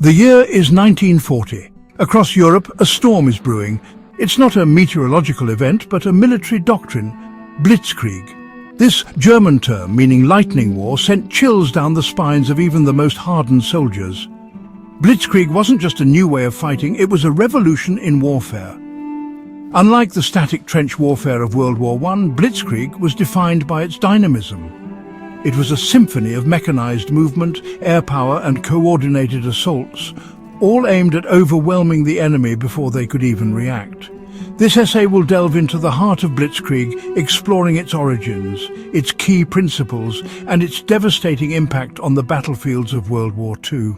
The year is 1940. Across Europe, a storm is brewing. It's not a meteorological event, but a military doctrine, Blitzkrieg. This German term, meaning lightning war, sent chills down the spines of even the most hardened soldiers. Blitzkrieg wasn't just a new way of fighting, it was a revolution in warfare. Unlike the static trench warfare of World War I, Blitzkrieg was defined by its dynamism. It was a symphony of mechanized movement, air power and coordinated assaults, all aimed at overwhelming the enemy before they could even react. This essay will delve into the heart of Blitzkrieg, exploring its origins, its key principles, and its devastating impact on the battlefields of World War II.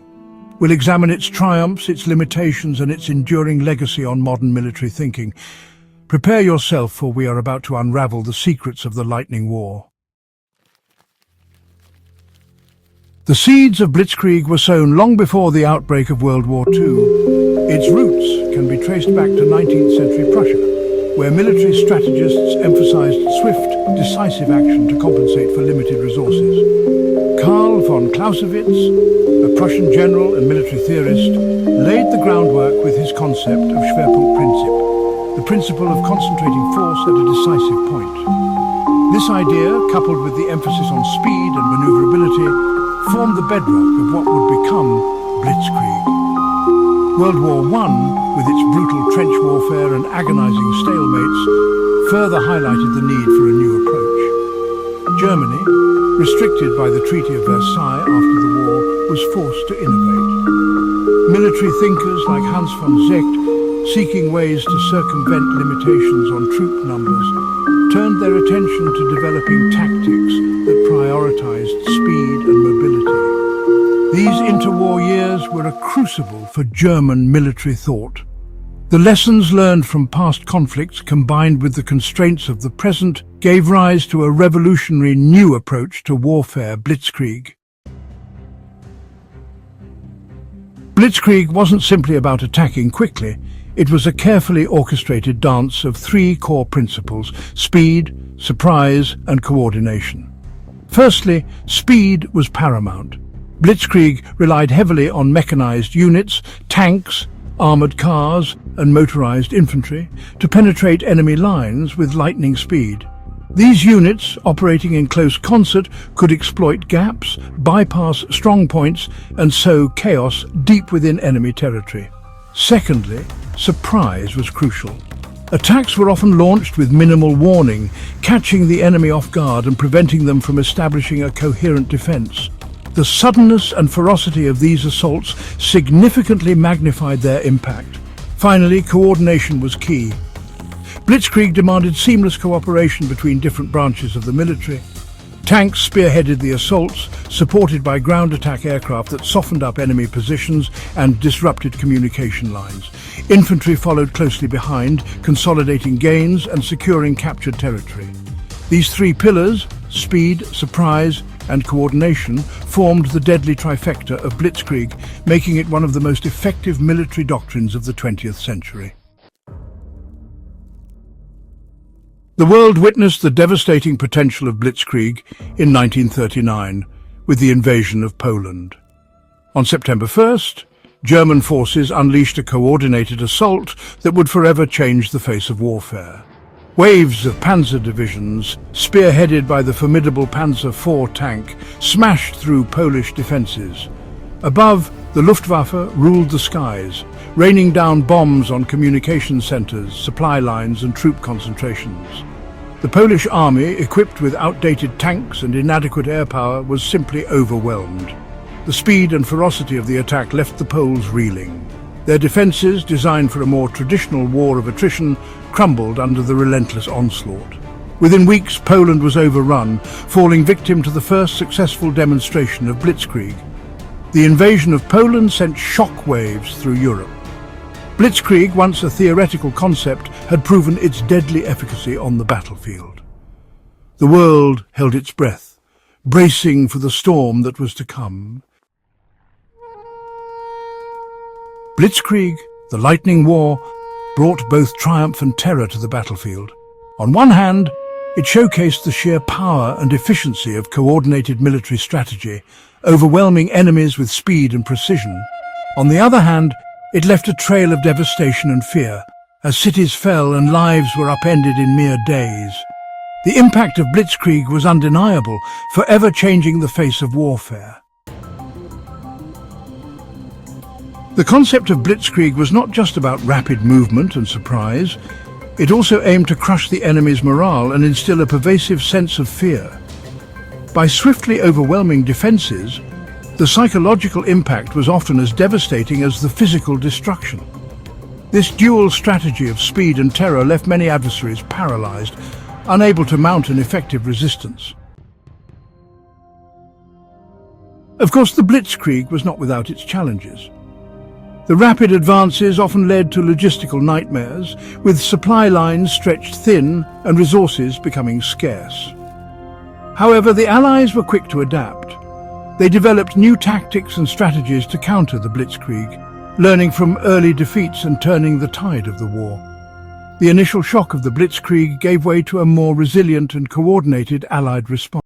We'll examine its triumphs, its limitations, and its enduring legacy on modern military thinking. Prepare yourself, for we are about to unravel the secrets of the Lightning War. The seeds of Blitzkrieg were sown long before the outbreak of World War II. Its roots can be traced back to 19th century Prussia, where military strategists emphasized swift, decisive action to compensate for limited resources. Karl von Clausewitz, a Prussian general and military theorist, laid the groundwork with his concept of Schwerpunktprinzip, the principle of concentrating force at a decisive point. This idea, coupled with the emphasis on speed and maneuverability, formed the bedrock of what would become Blitzkrieg. World War I, with its brutal trench warfare and agonizing stalemates, further highlighted the need for a new approach. Germany, restricted by the Treaty of Versailles after the war, was forced to innovate. Military thinkers like Hans von Seeckt, seeking ways to circumvent limitations on troop numbers, turned their attention to developing tactics that prioritized speed and mobility. These interwar years were a crucible for German military thought. The lessons learned from past conflicts, combined with the constraints of the present, gave rise to a revolutionary new approach to warfare, Blitzkrieg. Blitzkrieg wasn't simply about attacking quickly. It was a carefully orchestrated dance of three core principles: speed, surprise, and coordination. Firstly, speed was paramount. Blitzkrieg relied heavily on mechanized units, tanks, armored cars, and motorized infantry to penetrate enemy lines with lightning speed. These units, operating in close concert, could exploit gaps, bypass strong points, and sow chaos deep within enemy territory. Secondly, surprise was crucial. Attacks were often launched with minimal warning, catching the enemy off guard and preventing them from establishing a coherent defense. The suddenness and ferocity of these assaults significantly magnified their impact. Finally, coordination was key. Blitzkrieg demanded seamless cooperation between different branches of the military. Tanks spearheaded the assaults, supported by ground attack aircraft that softened up enemy positions and disrupted communication lines. Infantry followed closely behind, consolidating gains and securing captured territory. These three pillars, speed, surprise, and coordination, formed the deadly trifecta of Blitzkrieg, making it one of the most effective military doctrines of the 20th century. The world witnessed the devastating potential of Blitzkrieg in 1939 with the invasion of Poland. On September 1st, German forces unleashed a coordinated assault that would forever change the face of warfare. Waves of panzer divisions, spearheaded by the formidable Panzer IV tank, smashed through Polish defences. Above, the Luftwaffe ruled the skies, raining down bombs on communication centres, supply lines and troop concentrations. The Polish army, equipped with outdated tanks and inadequate air power, was simply overwhelmed. The speed and ferocity of the attack left the Poles reeling. Their defences, designed for a more traditional war of attrition, crumbled under the relentless onslaught. Within weeks, Poland was overrun, falling victim to the first successful demonstration of Blitzkrieg. The invasion of Poland sent shock waves through Europe. Blitzkrieg, once a theoretical concept, had proven its deadly efficacy on the battlefield. The world held its breath, bracing for the storm that was to come. Blitzkrieg, the Lightning War, brought both triumph and terror to the battlefield. On one hand, it showcased the sheer power and efficiency of coordinated military strategy, overwhelming enemies with speed and precision. On the other hand, it left a trail of devastation and fear, as cities fell and lives were upended in mere days. The impact of Blitzkrieg was undeniable, forever changing the face of warfare. The concept of Blitzkrieg was not just about rapid movement and surprise. It also aimed to crush the enemy's morale and instill a pervasive sense of fear. By swiftly overwhelming defenses, the psychological impact was often as devastating as the physical destruction. This dual strategy of speed and terror left many adversaries paralyzed, unable to mount an effective resistance. Of course, the Blitzkrieg was not without its challenges. The rapid advances often led to logistical nightmares, with supply lines stretched thin and resources becoming scarce. However, the Allies were quick to adapt. They developed new tactics and strategies to counter the Blitzkrieg, learning from early defeats and turning the tide of the war. The initial shock of the Blitzkrieg gave way to a more resilient and coordinated Allied response.